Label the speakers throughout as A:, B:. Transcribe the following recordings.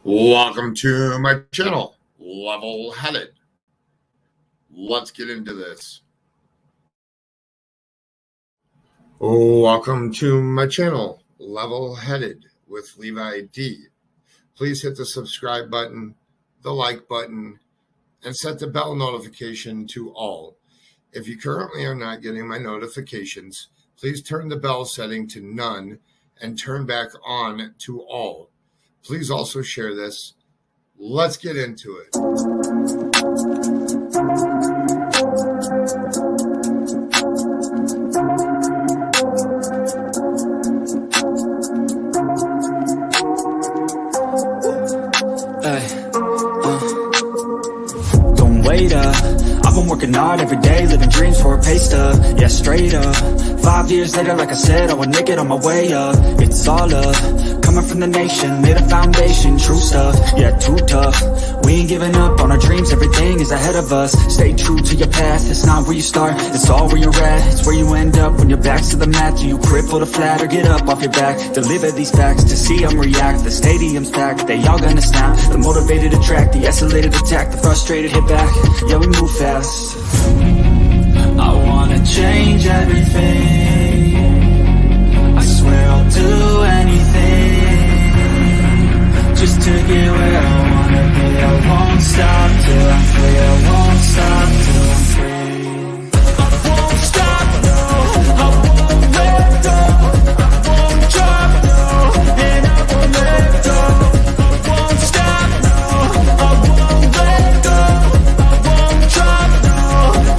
A: Welcome to my channel, Level Headed. Let's get into this. Welcome to my channel, Level Headed with Levi D. Please hit the subscribe button, the like button, and set the bell notification to all. If you currently are not getting my notifications, please turn the bell setting to none and turn back on to all. Please also share this. Let's get into it.
B: Don't wait up. I've been working hard every day, living dreams for a pay stub. Yeah, straight up. 5 years later, like I said, I would make it on my way up. It's all up. Coming from the nation, made a foundation, true stuff, yeah, too tough. We ain't giving up on our dreams, everything is ahead of us. Stay true to your path, it's not where you start, it's all where you're at. It's where you end up when your back's to the mat. Do you cripple the flat or get up off your back? Deliver these facts to see them react. The stadium's packed, they all gonna snap. The motivated attract, the escalated attack. The frustrated hit back, yeah, we move fast. I wanna change everything, I swear I'll do anything just to get where I wanna be. I won't stop till I'm free. I won't stop till I'm free. I won't stop, no. I won't let go. I won't drop, no. And I won't let go. I won't stop, no. I won't let go. I won't drop, no.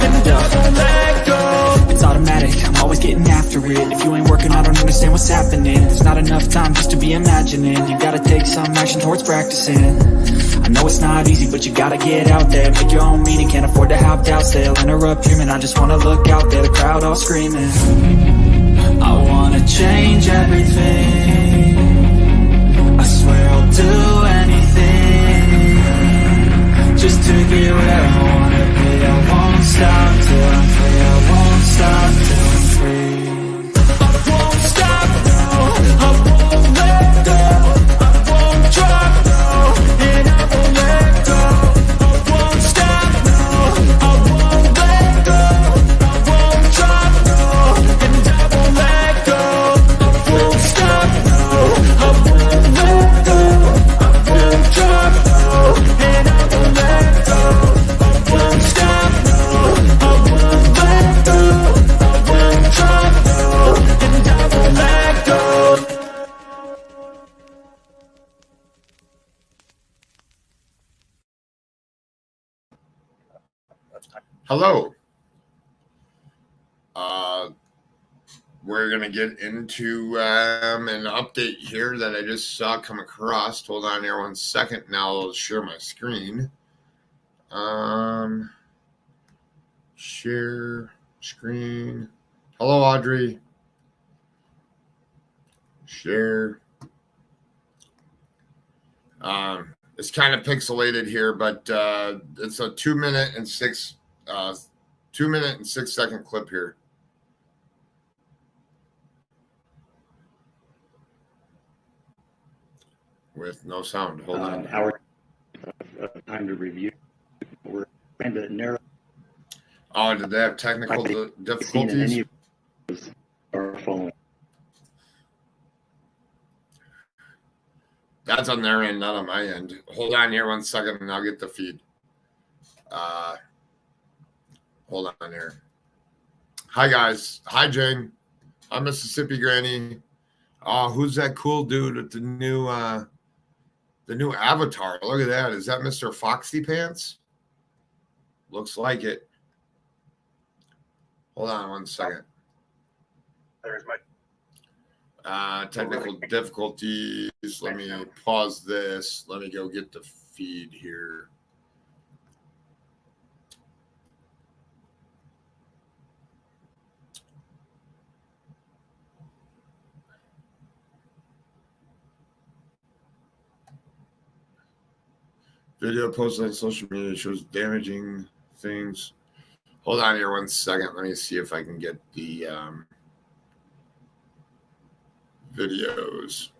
B: And I won't let go. It's automatic, I'm always getting after it. If you ain't working, I don't understand what's happening. There's not enough time just to be imagining. You gotta take some action towards practicing. I know it's not easy, but you gotta get out there. Make your own meaning, can't afford to have doubts. They'll interrupt dreaming, I just wanna look out there. The crowd all screaming. I wanna change everything, I swear I'll do anything just to get where I wanna be. I won't stop till I'm free. I won't stop till I'm free. I won't stop, no. I won't let go. I won't drop, no. And I won't let go. I won't stop, no. I won't let go. I won't drop, no. And I won't let go. I won't stop, no. I won't let go. I won't drop, no. And I won't let go. I won't stop, no. I won't let go. I won't drop, no. And I won't let go.
A: Hello. We're going to get into an update here that I just saw come across. Hold on here 1 second. Now I'll share my screen. Share screen. Hello, Audrey. Share. It's kind of pixelated here, but it's a 2 minute and 6 second clip here. With no sound. Hold on.
C: Our time to review. We're trying to narrow.
A: Oh, did they have technical difficulties?
C: Our phone.
A: That's on their end, not on my end. Hold on here 1 second, and I'll get the feed. Hold on here. Hi, guys. Hi, Jane. Hi, Mississippi Granny. Oh, who's that cool dude with the new avatar? Look at that. Is that Mr. Foxy Pants? Looks like it. Hold on 1 second.
C: There's my
A: Technical difficulties. Let me pause this. Let me go get the feed here. Video posted on social media shows damaging things. Hold on here 1 second. Let me see if I can get the videos.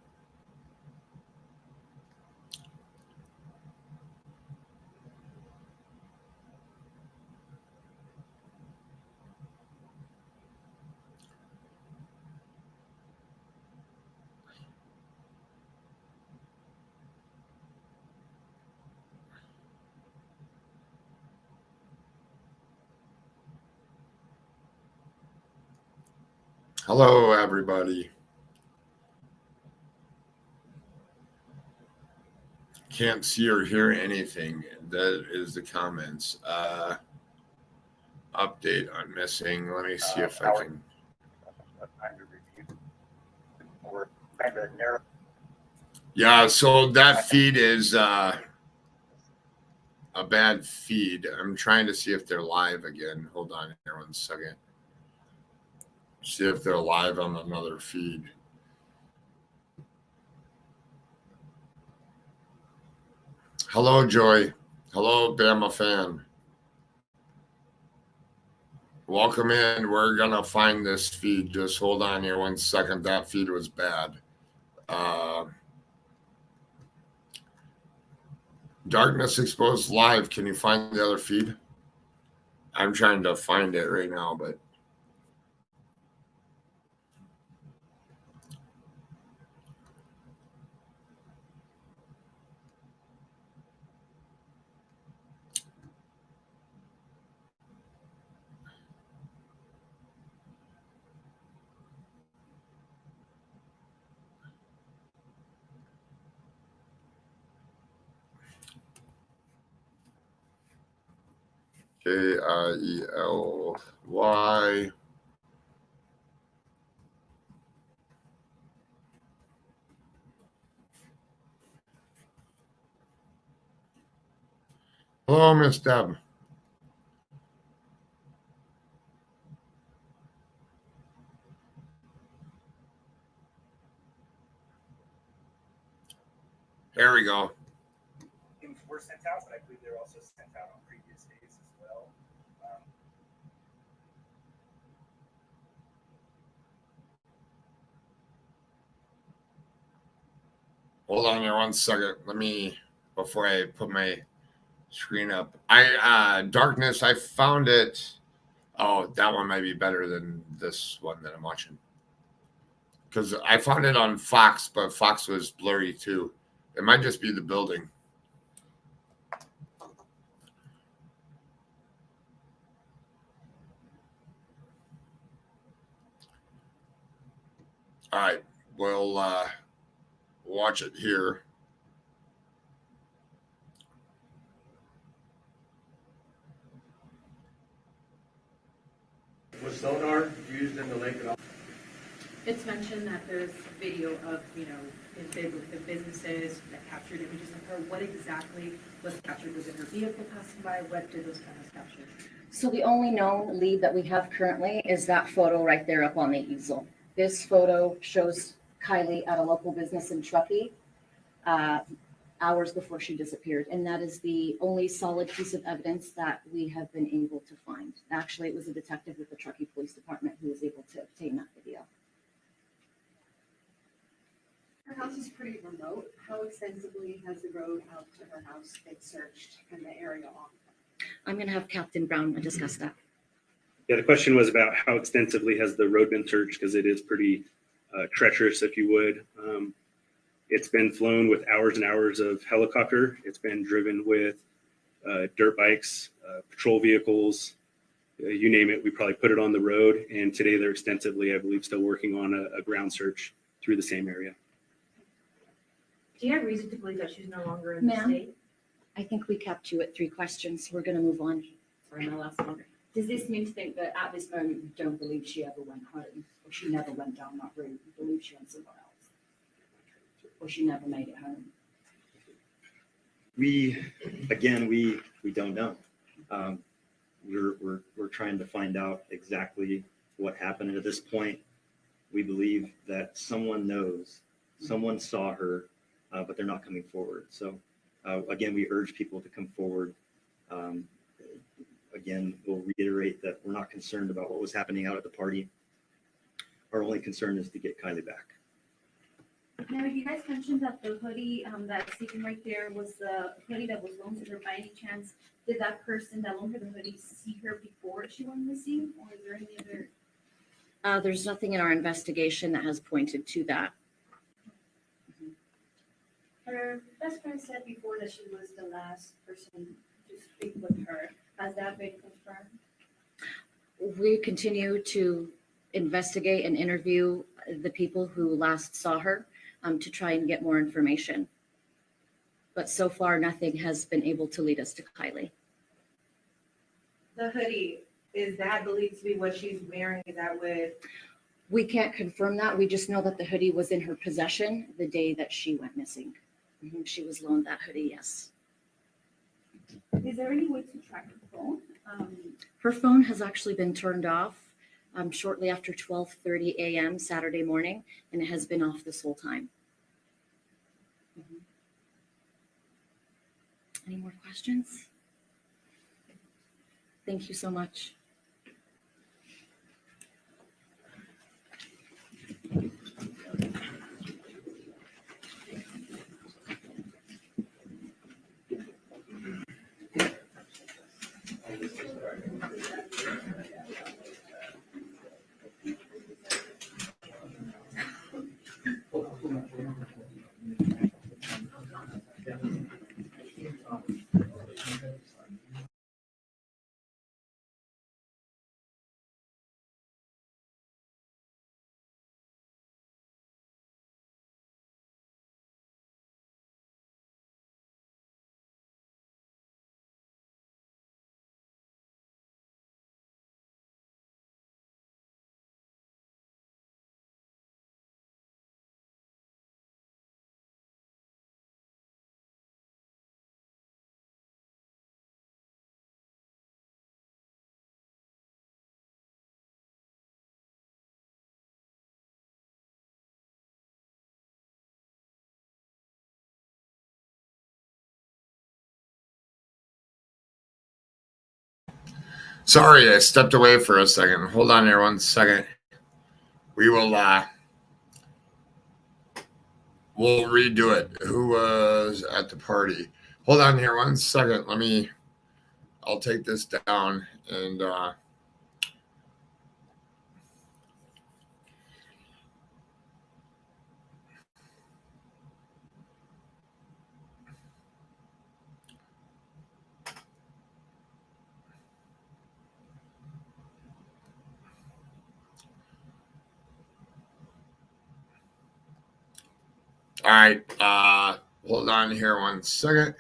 A: Hello, everybody. Can't see or hear anything. That is the comments. Update on missing. Let me see if I can. Yeah, so that feed is a bad feed. I'm trying to see if they're live again. Hold on here 1 second. See if they're live on another feed. Hello, Joy. Hello, Bama fan. Welcome in. We're going to find this feed. Just hold on here 1 second. That feed was bad. Darkness Exposed Live. Can you find the other feed? I'm trying to find it right now, but. Kiely. Hello, Miss Deb. There we go.
D: Things were sent out, but I believe they were also sent out on previous days as well.
A: Hold on here 1 second. Let me, before I put my screen up. Darkness, I found it. Oh, that one might be better than this one that I'm watching. Because I found it on Fox, but Fox was blurry too. It might just be the building. All right, we'll watch it here.
E: Was sonar used in the lake at all?
F: It's mentioned that there's video of, the businesses that captured images of her. What exactly was captured? Was it her vehicle passing by? What did those cameras capture?
G: So the only known lead that we have currently is that photo right there up on the easel. This photo shows Kiely at a local business in Truckee hours before she disappeared. And that is the only solid piece of evidence that we have been able to find. Actually, it was a detective with the Truckee Police Department who was able to obtain that video.
H: Her house is pretty remote. How extensively has the road out to her house been searched and the area on?
G: I'm going to have Captain Brown discuss that.
E: Yeah, the question was about how extensively has the road been searched, because it is pretty treacherous, if you would. It's been flown with hours and hours of helicopter. It's been driven with dirt bikes, patrol vehicles, you name it. We probably put it on the road. And today they're extensively, I believe, still working on a ground search through the same area.
F: Do you have reason to believe that she's no longer in the
G: Ma'am?
F: state?
G: I think we kept you at 3 questions. We're going to move on.
F: Sorry, my last one.
I: Does this mean to think that at this moment you don't believe she ever went home, or she never went down that route? You believe she went somewhere else, or she never made it home?
J: We don't know. We're trying to find out exactly what happened. At this point, we believe that someone knows, someone saw her, but they're not coming forward. So again, we urge people to come forward. Again, we'll reiterate that we're not concerned about what was happening out at the party. Our only concern is to get Kiely back.
I: Now, you guys mentioned that the hoodie that's sitting right there was the hoodie that was loaned to her. By any chance, did that person that loaned her the hoodie see her before she went missing, or is there any other?
G: There's nothing in our investigation that has pointed to that.
H: Her best friend said before that she was the last person to speak with her. Has that been confirmed?
G: We continue to investigate and interview the people who last saw her to try and get more information. But so far, nothing has been able to lead us to Kiely.
F: The hoodie, is that believed to be what she's wearing? Is that what?
G: We can't confirm that. We just know that the hoodie was in her possession the day that she went missing. She was loaned that hoodie, yes.
I: Is there any way to track her phone?
G: Her phone has actually been turned off shortly after 12:30 a.m. Saturday morning, and it has been off this whole time. Any more questions? Thank you so much.
A: Sorry, I stepped away for a second. Hold on here 1 second. We will we'll redo it. Who was at the party? Hold on here 1 second. I'll take this down and all right, hold on here 1 second.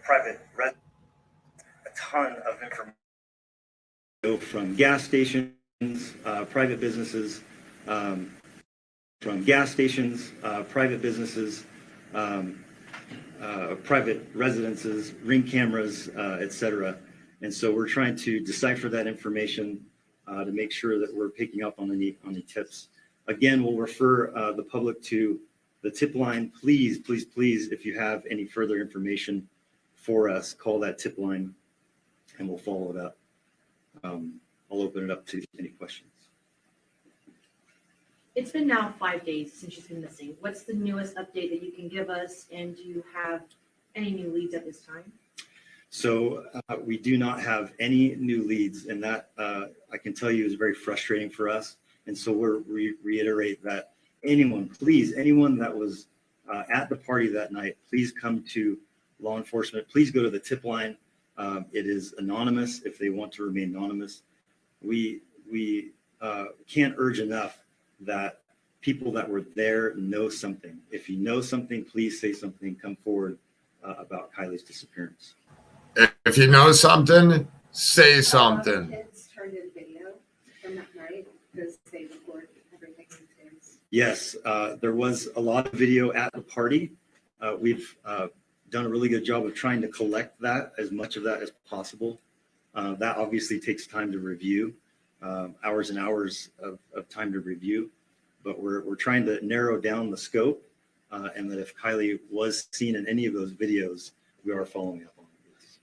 J: Private, a ton of information. Go from gas stations, private businesses, private residences, ring cameras, etc. And so we're trying to decipher that information to make sure that we're picking up on any tips. Again, we'll refer the public to the tip line. Please, please, please, if you have any further information for us, call that tip line and we'll follow it up. I'll open it up to any questions.
F: It's been now 5 days since she's been missing. What's the newest update that you can give us? And do you have any new leads at this time?
J: So we do not have any new leads, and that I can tell you is very frustrating for us. And so we reiterate that anyone that was at the party that night, please come to law enforcement. Please go to the tip line. It is anonymous if they want to remain anonymous. We can't urge enough that people that were there know something. If you know something, please say something, come forward about Kiely's disappearance.
A: If you know something, say something.
H: Kids turned in video from that night because they record everything these days.
J: Yes, there was a lot of video at the party. We've done a really good job of trying to collect that, as much of that as possible. That obviously takes time to review, hours and hours of time to review, but we're trying to narrow down the scope, and that if Kiely was seen in any of those videos, we are following up on this.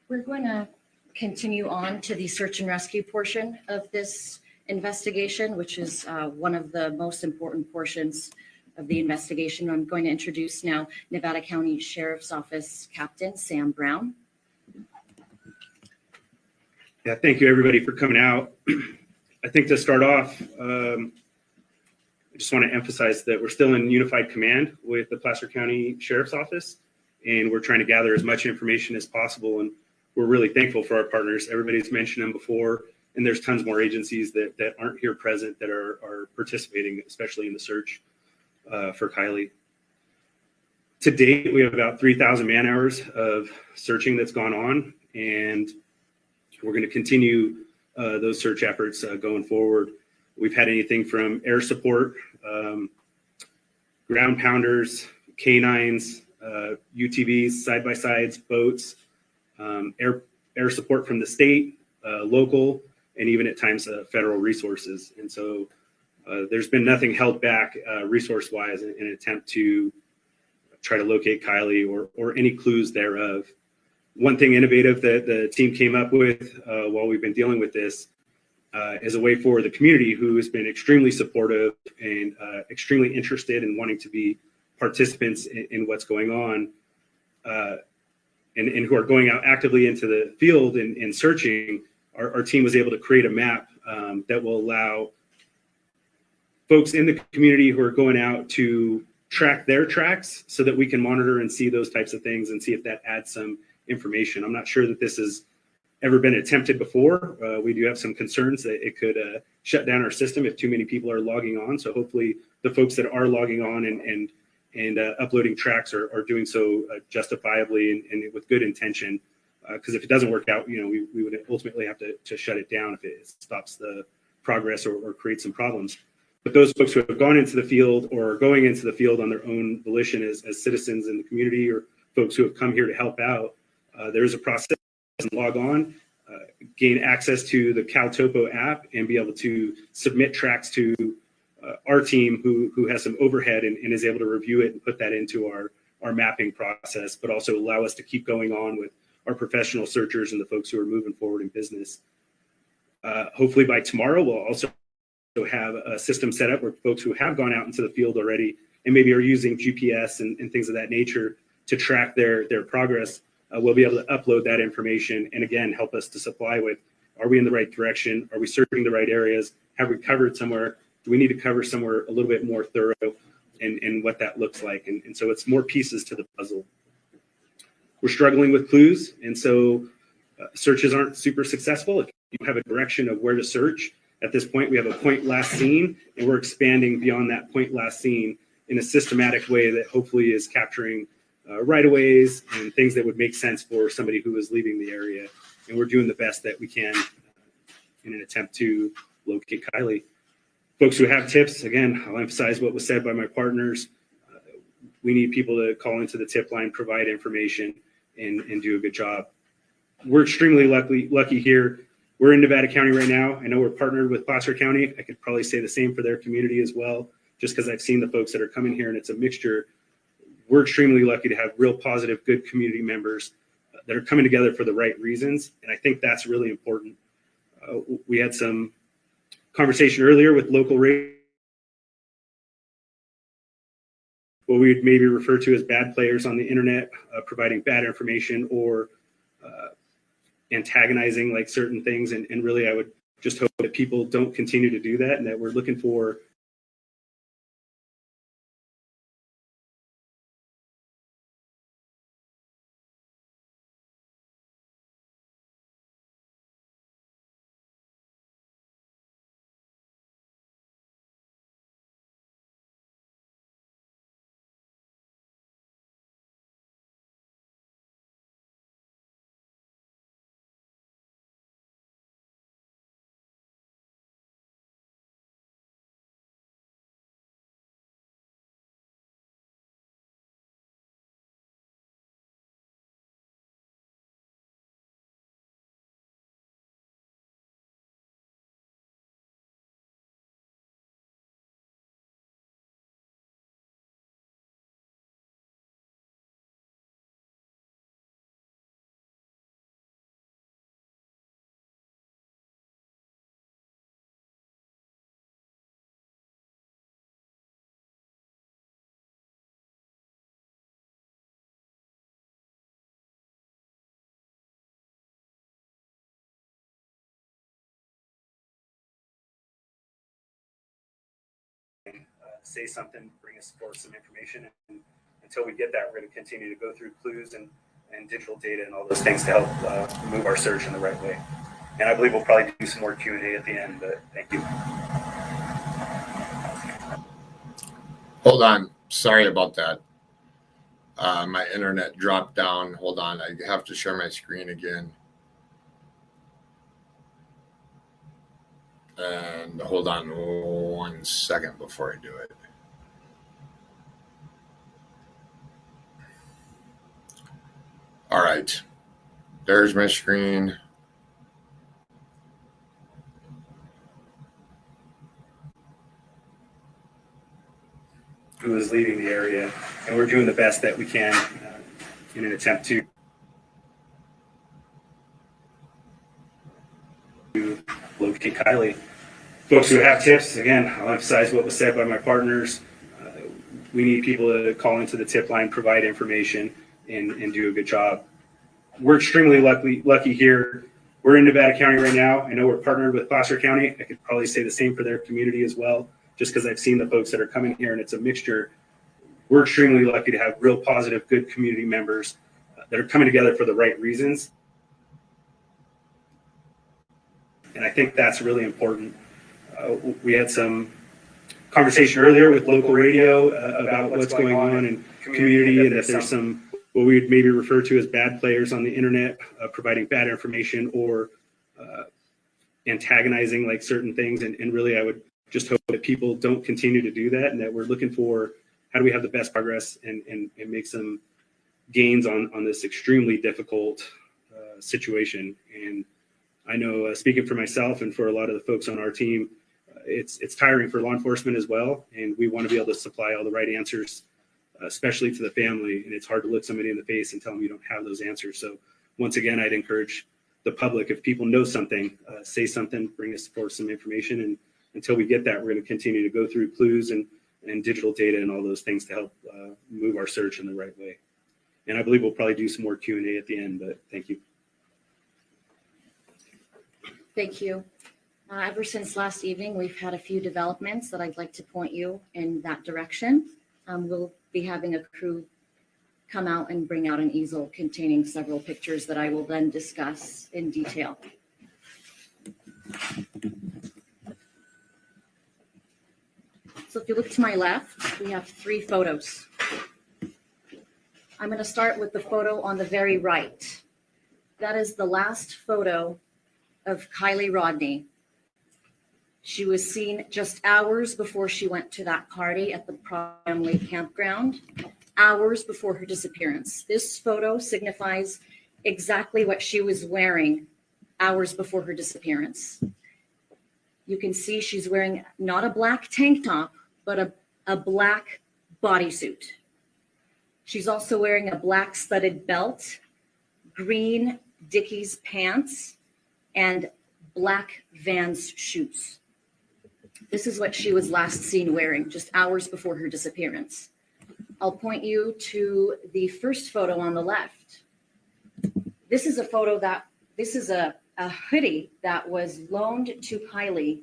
G: We're going to continue on to the search and rescue portion of this investigation, which is one of the most important portions of the investigation. I'm going to introduce now Nevada County Sheriff's Office Captain Sam Brown.
E: Yeah, thank you everybody for coming out. I think to start off, I just want to emphasize that we're still in unified command with the Placer County Sheriff's Office, and we're trying to gather as much information as possible. And we're really thankful for our partners. Everybody's mentioned them before, and there's tons more agencies that aren't here present that are participating, especially in the search for Kiely. To date, we have about 3,000 man hours of searching that's gone on, and we're going to continue those search efforts going forward. We've had anything from air support, ground pounders, canines, UTVs, side-by-sides, boats, air support from the state, local, and even at times federal resources. And so there's been nothing held back resource-wise in an attempt to try to locate Kiely or any clues thereof. One thing innovative that the team came up with while we've been dealing with this is a way for the community, who has been extremely supportive and extremely interested in wanting to be participants in what's going on, and who are going out actively into the field and searching. Our team was able to create a map that will allow folks in the community who are going out to track their tracks so that we can monitor and see those types of things and see if that adds some information. I'm not sure that this has ever been attempted before. We do have some concerns that it could shut down our system if too many people are logging on. So hopefully the folks that are logging on and uploading tracks are doing so justifiably and with good intention. Because if it doesn't work out, we would ultimately have to shut it down if it stops the progress or creates some problems. But those folks who have gone into the field or are going into the field on their own volition as citizens in the community, or folks who have come here to help out, there is a process to log on, gain access to the CalTopo app, and be able to submit tracks to our team who has some overhead and is able to review it and put that into our mapping process, but also allow us to keep going on with our professional searchers and the folks who are moving forward in business. Hopefully by tomorrow, we'll also have a system set up where folks who have gone out into the field already and maybe are using GPS and things of that nature to track their progress, we'll be able to upload that information and again help us to supply with, are we in the right direction? Are we searching the right areas? Have we covered somewhere? Do we need to cover somewhere a little bit more thorough, and what that looks like? And so it's more pieces to the puzzle. We're struggling with clues, and so searches aren't super successful. If you have a direction of where to search, at this point we have a point last seen, and we're expanding beyond that point last seen in a systematic way that hopefully is capturing right-of-ways and things that would make sense for somebody who is leaving the area. And we're doing the best that we can in an attempt to locate Kiely. Folks who have tips, again, I'll emphasize what was said by my partners. We need people to call into the tip line, provide information, and do a good job. We're extremely lucky here. We're in Nevada County right now. I know we're partnered with Placer County. I could probably say the same for their community as well, just because I've seen the folks that are coming here, and it's a mixture. We're extremely lucky to have real positive, good community members that are coming together for the right reasons, and I think that's really important. We had some conversation earlier with local radio, what we would maybe refer to as bad players on the internet, providing bad information or antagonizing like certain things. And really, I would just hope that people don't continue to do that, and that we're looking for say something, bring us forth some information. And until we get that, we're going to continue to go through clues and and digital data and all those things to help move our search in the right way. And I believe we'll probably do some more Q&A at the end, but thank you.
A: Hold on. Sorry about that. My internet dropped down. Hold on. I have to share my screen again. And hold on 1 second before I do it. All right. There's my screen.
E: Who is leaving the area, and we're doing the best that we can in an attempt to locate Kiely. Folks who have tips, again, I'll emphasize what was said by my partners. We need people to call into the tip line, provide information, and do a good job. We're extremely lucky here. We're in Nevada County right now. I know we're partnered with Placer County. I could probably say the same for their community as well, just because I've seen the folks that are coming here, and it's a mixture. We're extremely lucky to have real positive, good community members that are coming together for the right reasons. And I think that's really important. We had some conversation earlier with local radio about what's going on in community, and that there's some what we would maybe refer to as bad players on the internet providing bad information or antagonizing like certain things. And really, I would just hope that people don't continue to do that, and that we're looking for how do we have the best progress and make some gains on this extremely difficult situation. And I know speaking for myself and for a lot of the folks on our team, it's tiring for law enforcement as well. And we want to be able to supply all the right answers, especially to the family. And it's hard to look somebody in the face and tell them you don't have those answers. So once again, I'd encourage the public, if people know something, say something, bring us forward some information. And until we get that, we're going to continue to go through clues and digital data and all those things to help move our search in the right way. And I believe we'll probably do some more Q&A at the end, but thank you.
G: Thank you. Ever since last evening, we've had a few developments that I'd like to point you in that direction. We'll be having a crew come out and bring out an easel containing several pictures that I will then discuss in detail. So if you look to my left, we have 3 photos. I'm going to start with the photo on the very right. That is the last photo of Kiely Rodney. She was seen just hours before she went to that party at the family campground, hours before her disappearance. This photo signifies exactly what she was wearing hours before her disappearance. You can see she's wearing not a black tank top, but a black bodysuit. She's also wearing a black studded belt, green Dickies pants, and black Vans shoes. This is what she was last seen wearing just hours before her disappearance. I'll point you to the first photo on the left. This is a photo this is a hoodie that was loaned to Kiely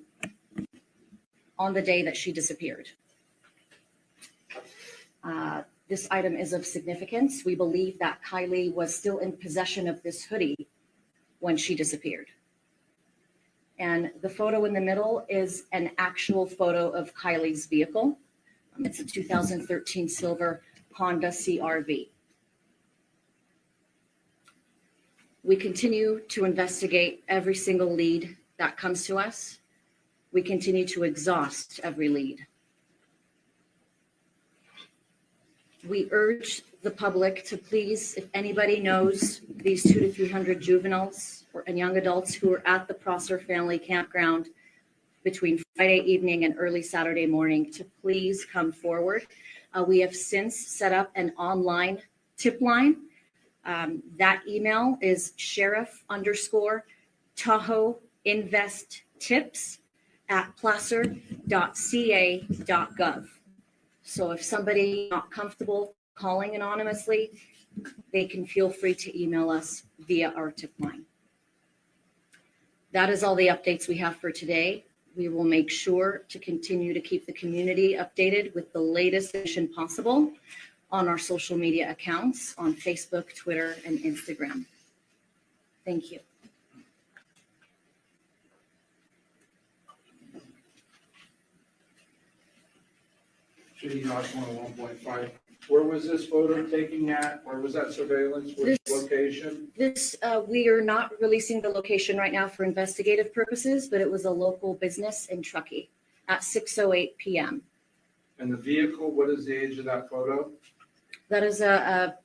G: on the day that she disappeared. This item is of significance. We believe that Kiely was still in possession of this hoodie when she disappeared. And the photo in the middle is an actual photo of Kiely's vehicle. It's a 2013 silver Honda CR-V. We continue to investigate every single lead that comes to us. We continue to exhaust every lead. We urge the public to please, if anybody knows these 200 to 300 juveniles and young adults who were at the Prosser family campground between Friday evening and early Saturday morning, to please come forward. We have since set up an online tip line. That email is sheriff_tahoe_investtips@placer.ca.gov. So if somebody not comfortable calling anonymously, they can feel free to email us via our tip line. That is all the updates we have for today. We will make sure to continue to keep the community updated with the latest information possible. on our social media accounts on Facebook, Twitter, and Instagram. Thank you.
K: City Knox 101.5. Where was this photo taken at? Where was that surveillance? Which location?
G: We are not releasing the location right now for investigative purposes, but it was a local business in Truckee at 6:08 p.m.
K: And the vehicle, what is the age of that photo?
G: That is a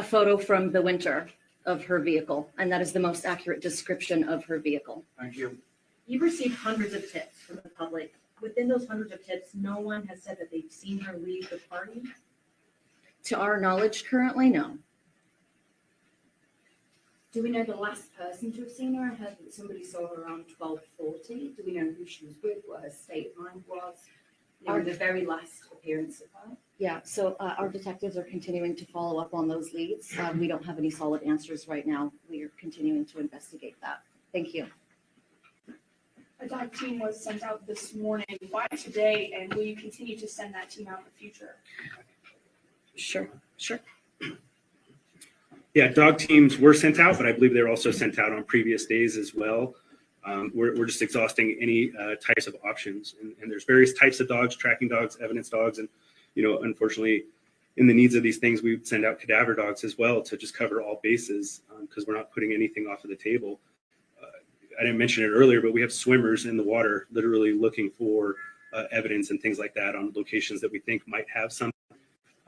G: photo from the winter of her vehicle, and that is the most accurate description of her vehicle.
K: Thank you.
F: You've received hundreds of tips from the public. Within those hundreds of tips, no one has said that they've seen her leave the party.
G: To our knowledge, currently, no.
L: Do we know the last person to have seen her? I heard that somebody saw her around 12:40. Do we know who she was with, what her state of mind was? The very last appearance of her?
G: Yeah, so our detectives are continuing to follow up on those leads. We don't have any solid answers right now. We are continuing to investigate that. Thank you.
H: A dog team was sent out this morning. Why today? And will you continue to send that team out in the future?
G: Sure.
E: Yeah, dog teams were sent out, but I believe they're also sent out on previous days as well. We're just exhausting any types of options. And there's various types of dogs, tracking dogs, evidence dogs. And, unfortunately, in the needs of these things, we would send out cadaver dogs as well to just cover all bases because we're not putting anything off of the table. I didn't mention it earlier, but we have swimmers in the water literally looking for evidence and things like that on locations that we think might have something.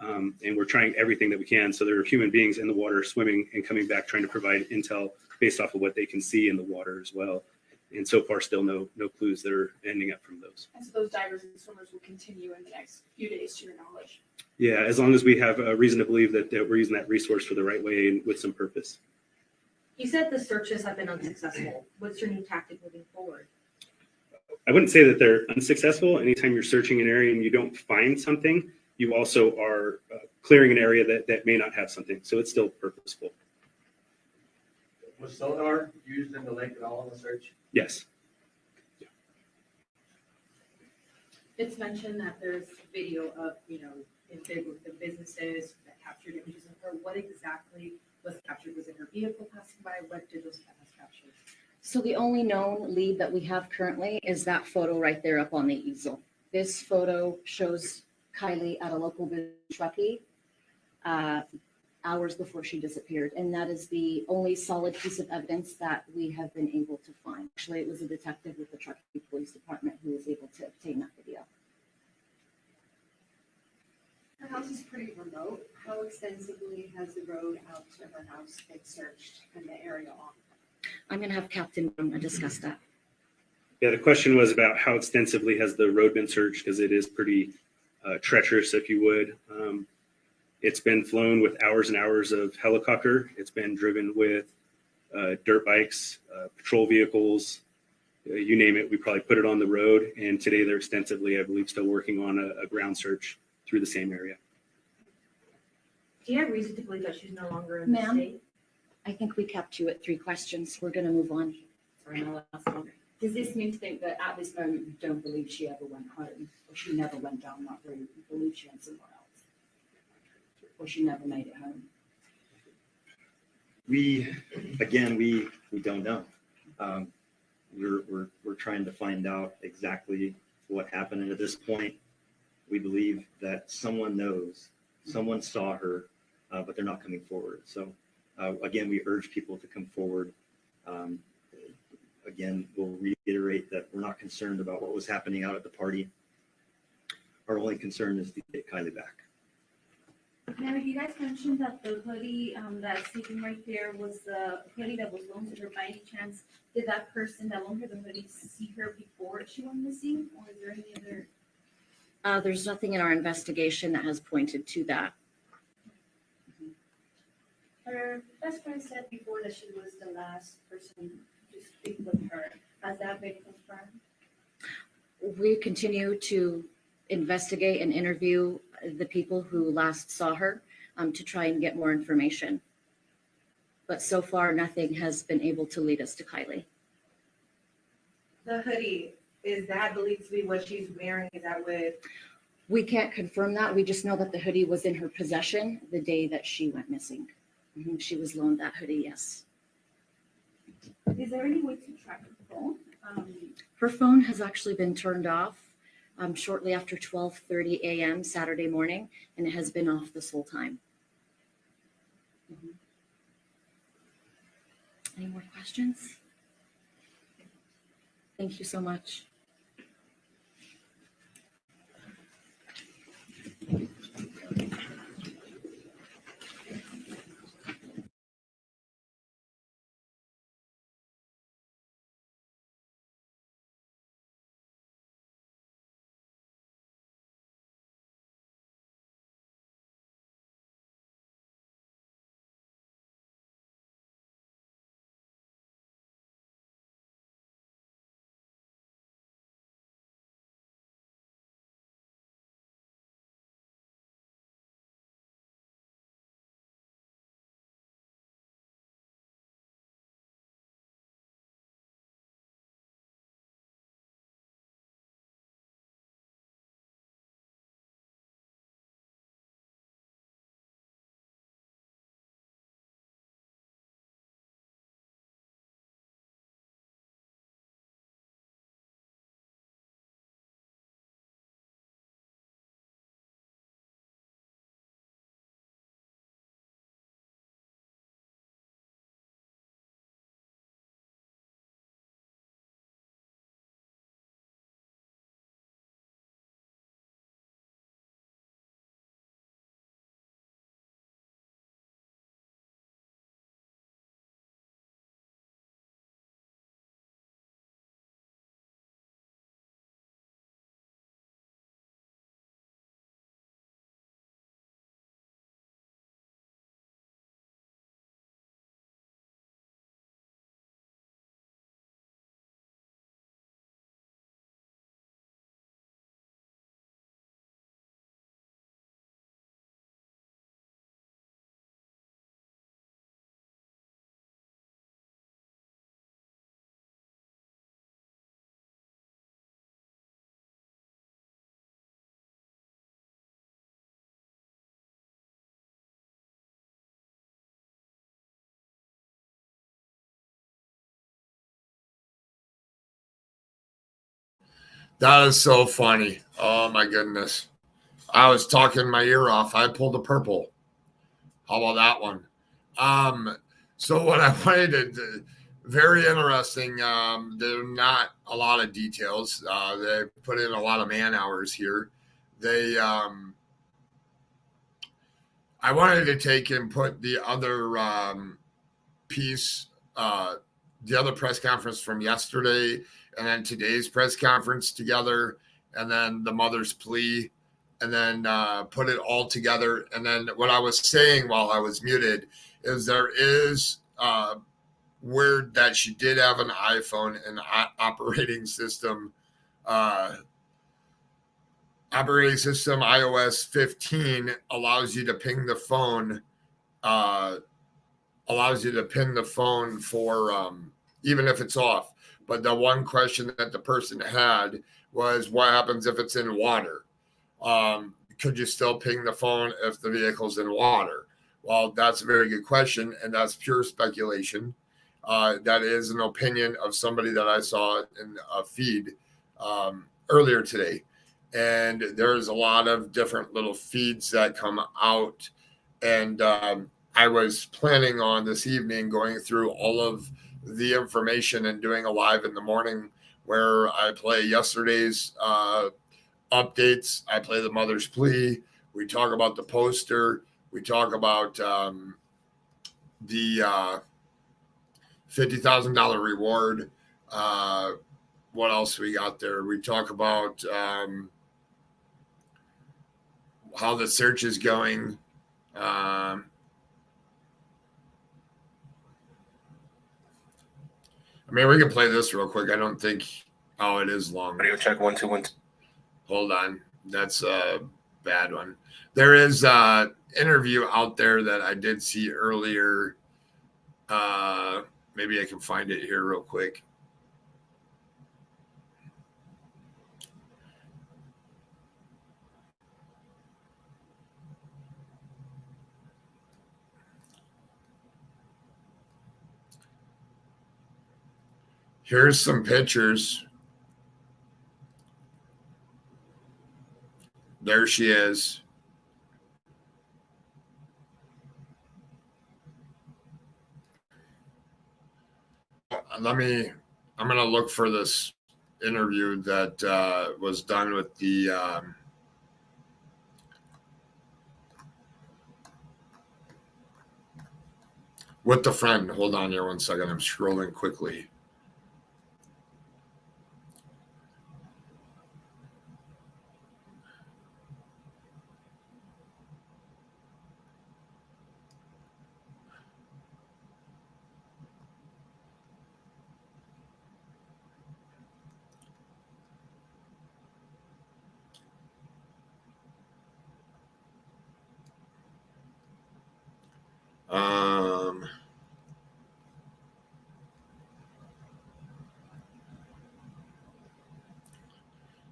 E: And we're trying everything that we can. So there are human beings in the water swimming and coming back, trying to provide intel based off of what they can see in the water as well. And so far, still no clues that are ending up from those.
H: And so those divers and swimmers will continue in the next few days, to your knowledge?
E: Yeah, as long as we have a reason to believe that we're using that resource for the right way and with some purpose.
F: You said the searches have been unsuccessful. What's your new tactic moving forward?
E: I wouldn't say that they're unsuccessful. Anytime you're searching an area and you don't find something, you also are clearing an area that may not have something. So it's still purposeful.
M: Was sonar used in the lake at all in the search?
E: Yes.
F: It's mentioned that there's video of, the businesses that captured images of her. What exactly was captured? Was it her vehicle passing by? What did those cameras capture?
G: So the only known lead that we have currently is that photo right there up on the easel. This photo shows Kiely at a local business in Truckee hours before she disappeared. And that is the only solid piece of evidence that we have been able to find. Actually, it was a detective with the Truckee Police Department who was able to obtain that video.
H: Her house is pretty remote. How extensively has the road out to her house been searched and the area on?
G: I'm going to have Captain discuss that.
E: Yeah, the question was about how extensively has the road been searched, because it is pretty treacherous, if you would. It's been flown with hours and hours of helicopter. It's been driven with dirt bikes, patrol vehicles, you name it. We probably put it on the road. And today they're extensively, I believe, still working on a ground search through the same area.
F: Do you have reason to believe that she's no longer in the state?
G: I think we kept you at 3 questions. We're going to move on.
F: Sorry, no last one.
L: Does this mean to think that at this moment you don't believe she ever went home, or she never went down that route? You believe she went somewhere else, or she never made it home?
J: We don't know. We're trying to find out exactly what happened. And at this point, we believe that someone knows, someone saw her, but they're not coming forward. So again, we urge people to come forward. Again, we'll reiterate that we're not concerned about what was happening out at the party. Our only concern is to get Kiely back.
I: Now, you guys mentioned that the hoodie that's sitting right there was the hoodie that was loaned to her by any chance. Did that person that loaned her the hoodie see her before she went missing, or is there any other?
G: There's nothing in our investigation that has pointed to that.
L: Her best friend said before that she was the last person to speak with her. Has that been confirmed?
G: We continue to investigate and interview the people who last saw her to try and get more information. But so far, nothing has been able to lead us to Kiely.
F: The hoodie, is that believed to be what she's wearing? Is that what?
G: We can't confirm that. We just know that the hoodie was in her possession the day that she went missing. She was loaned that hoodie, yes.
I: Is there any way to track her phone?
G: Her phone has actually been turned off shortly after 12:30 a.m. Saturday morning, and it has been off this whole time. Any more questions? Thank you so much.
A: That is so funny. Oh my goodness. I was talking my ear off. I pulled a purple. How about that one? So what I wanted to, very interesting. There are not a lot of details. They put in a lot of man hours here. They, I wanted to take and put the other piece, the other press conference from yesterday, and then today's press conference together, and then the mother's plea, and then put it all together. And then what I was saying while I was muted is there is word that she did have an iPhone and operating system iOS 15 allows you to ping the phone, for even if it's off. But the one question that the person had was, what happens if it's in water? Could you still ping the phone if the vehicle's in water? Well, that's a very good question, and that's pure speculation. That is an opinion of somebody that I saw in a feed earlier today. And there's a lot of different little feeds that come out. And I was planning on this evening going through all of the information and doing a live in the morning where I play yesterday's updates. I play the mother's plea. We talk about the poster. We talk about the $50,000 reward. What else we got there? We talk about how the search is going. I mean, we can play this real quick. I don't think. Oh, it is long.
N: Audio check 1 2 1 2.
A: Hold on. That's a bad one. There is an interview out there that I did see earlier. Maybe I can find it here real quick. Here's some pictures. There she is. I'm going to look for this interview that was done with the friend. Hold on here 1 second. I'm scrolling quickly.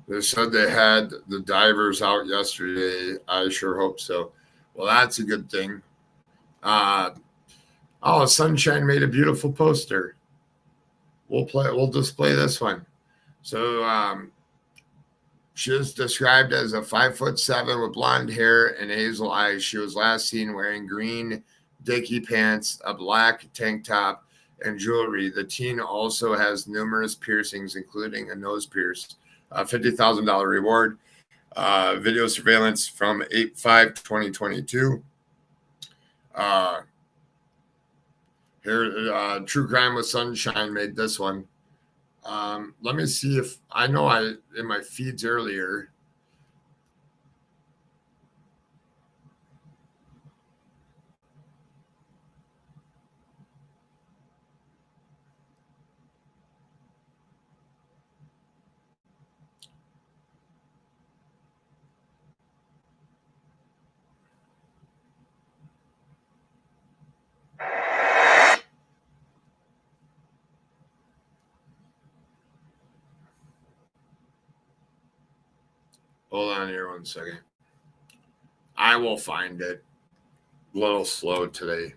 A: They said they had the divers out yesterday. I sure hope so. Well, that's a good thing. Sunshine made a beautiful poster. We'll display this one. So she is described as a 5'7" with blonde hair and hazel eyes. She was last seen wearing green Dickie pants, a black tank top, and jewelry. The teen also has numerous piercings, including a nose pierce. $50,000 reward. Video surveillance from 8/5/2022. Here, True Crime with Sunshine made this one. Let me see if I know in my feeds earlier. Hold on here 1 second. I will find it. A little slow today.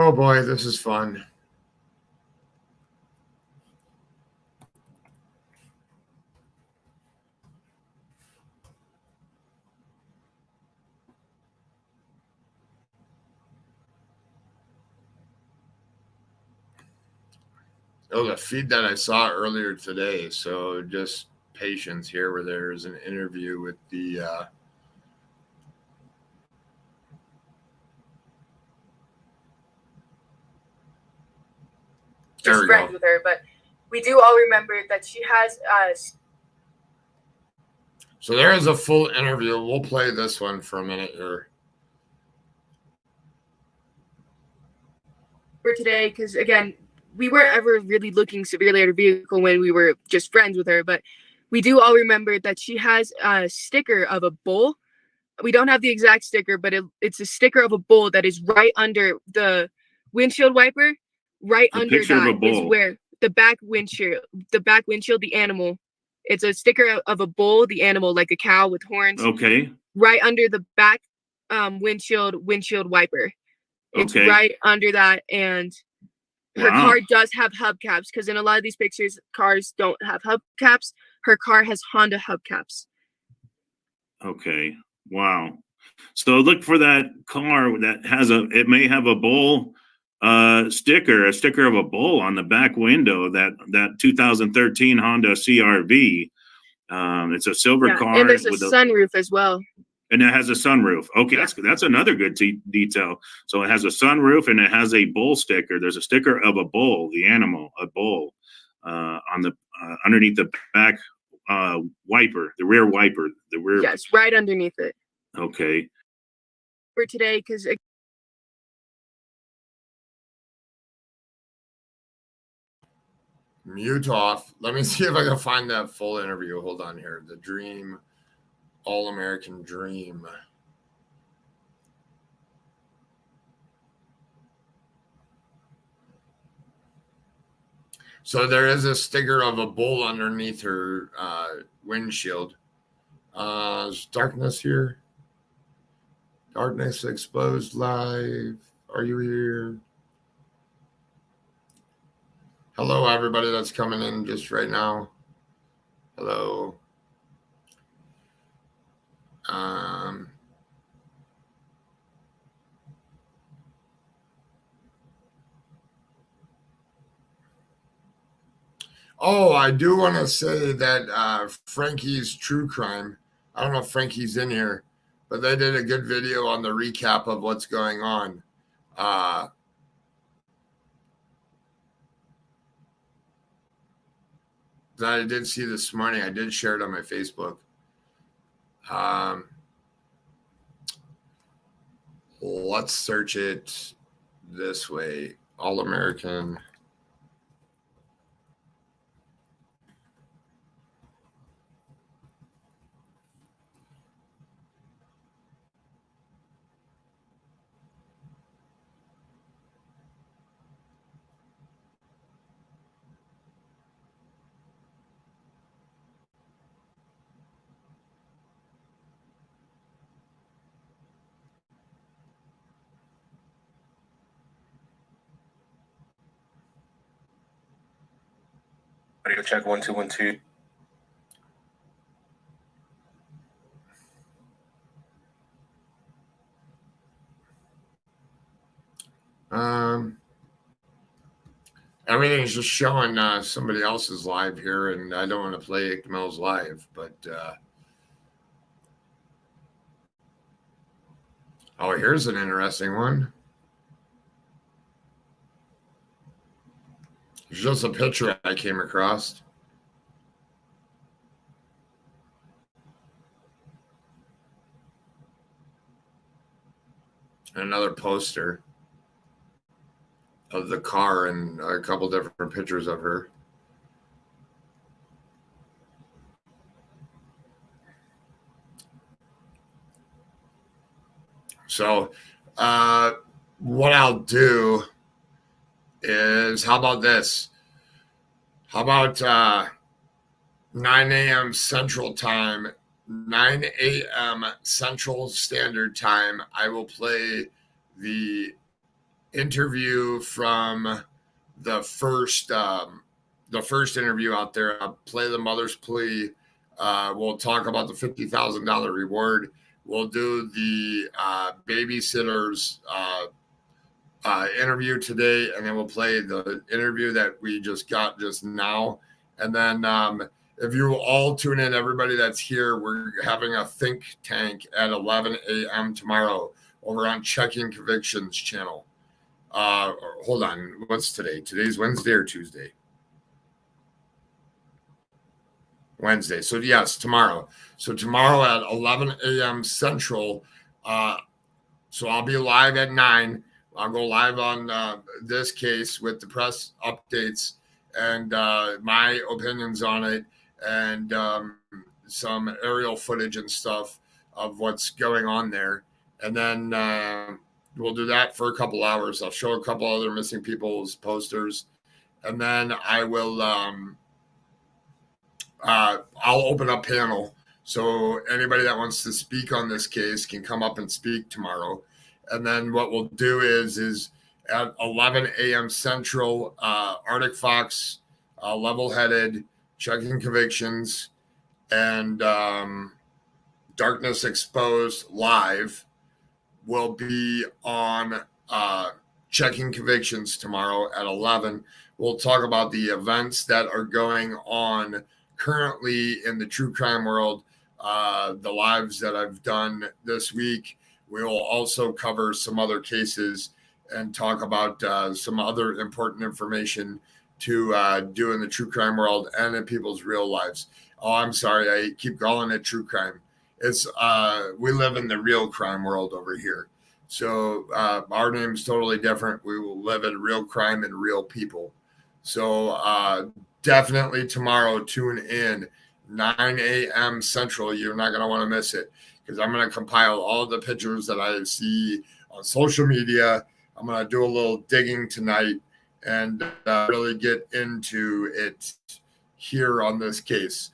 A: Oh boy, this is fun. It was a feed that I saw earlier today, so just patience here where there's an interview with the
N: just friends with her, but we do all remember that she has
A: So there is a full interview. We'll play this one for a minute here.
N: for today, because again, we weren't ever really looking severely at her vehicle when we were just friends with her, but we do all remember that she has a sticker of a bull. We don't have the exact sticker, but it's a sticker of a bull that is right under the windshield wiper. Right under that is where the back windshield, the animal. It's a sticker of a bull, the animal, like a cow with horns.
O: Okay.
N: Right under the back windshield wiper. It's right under that, and her car does have hubcaps, because in a lot of these pictures, cars don't have hubcaps. Her car has Honda hubcaps.
O: Okay. Wow. So look for that car that has it may have a bull sticker, a sticker of a bull on the back window, that 2013 Honda CRV. It's a silver car.
N: And there's a sunroof as well.
O: And it has a sunroof. Okay, that's another good detail. So it has a sunroof and it has a bull sticker. There's a sticker of a bull, the animal, a bull, on the underneath the back wiper, the rear wiper, the rear.
N: Yes, right underneath it.
O: Okay.
N: For today, because
A: Mute off. Let me see if I can find that full interview. Hold on here. The Dream, All American Dream. So there is a sticker of a bull underneath her windshield. Is darkness here? Darkness exposed live. Are you here? Hello, everybody that's coming in just right now. Hello. Oh, I do want to say that Frankie's True Crime, I don't know if Frankie's in here, but they did a good video on the recap of what's going on. That I did see this morning. I did share it on my Facebook. Let's search it this way. All American.
P: Audio check 1 2 1 2.
A: Everything's just showing somebody else's live here, and I don't want to play Mel's live, but oh, here's an interesting one. It's just a picture I came across. Another poster of the car and a couple different pictures of her. So what I'll do is, how about this? How about 9 a.m. Central Time, 9 a.m. Central Standard Time, I will play the interview from the first interview out there. I'll play the mother's plea. We'll talk about the $50,000 reward. We'll do the babysitter's interview today, and then we'll play the interview that we just got just now. And then if you all tune in, everybody that's here, we're having a think tank at 11 a.m. tomorrow over on Checking Convictions channel. Hold on. What's today? Today's Wednesday or Tuesday? Wednesday. So yes, tomorrow. So tomorrow at 11 a.m. Central. So I'll be live at 9. I'll go live on this case with the press updates and my opinions on it, and some aerial footage and stuff of what's going on there. And then we'll do that for a couple hours. I'll show a couple other missing people's posters, and then I will I'll open a panel, so anybody that wants to speak on this case can come up and speak tomorrow. And then what we'll do is at 11 a.m. Central, ArcticFox, Level-Headed, Checking Convictions, and Darkness Exposed Live will be on Checking Convictions tomorrow at 11. We'll talk about the events that are going on currently in the true crime world. the lives that I've done this week. We will also cover some other cases and talk about some other important information to do in the true crime world and in people's real lives. Oh, I'm sorry, I keep calling it true crime. It's we live in the real crime world over here. So our name's totally different. We will live in real crime and real people. So definitely tomorrow, tune in 9 a.m. Central. You're not going to want to miss it because I'm going to compile all the pictures that I see on social media. I'm going to do a little digging tonight and really get into it here on this case.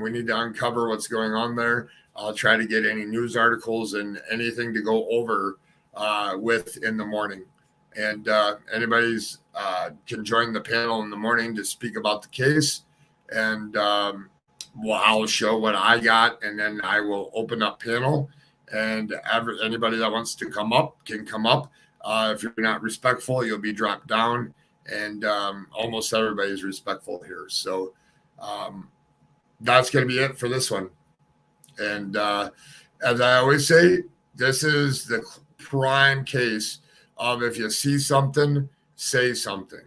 A: We need to uncover what's going on there. I'll try to get any news articles and anything to go over with in the morning. And anybody's can join the panel in the morning to speak about the case. And I'll show what I got, and then I will open up panel. And anybody that wants to come up can come up. If you're not respectful, you'll be dropped down. And almost everybody's respectful here. So that's going to be it for this one. And as I always say, this is the prime case of if you see something, say something.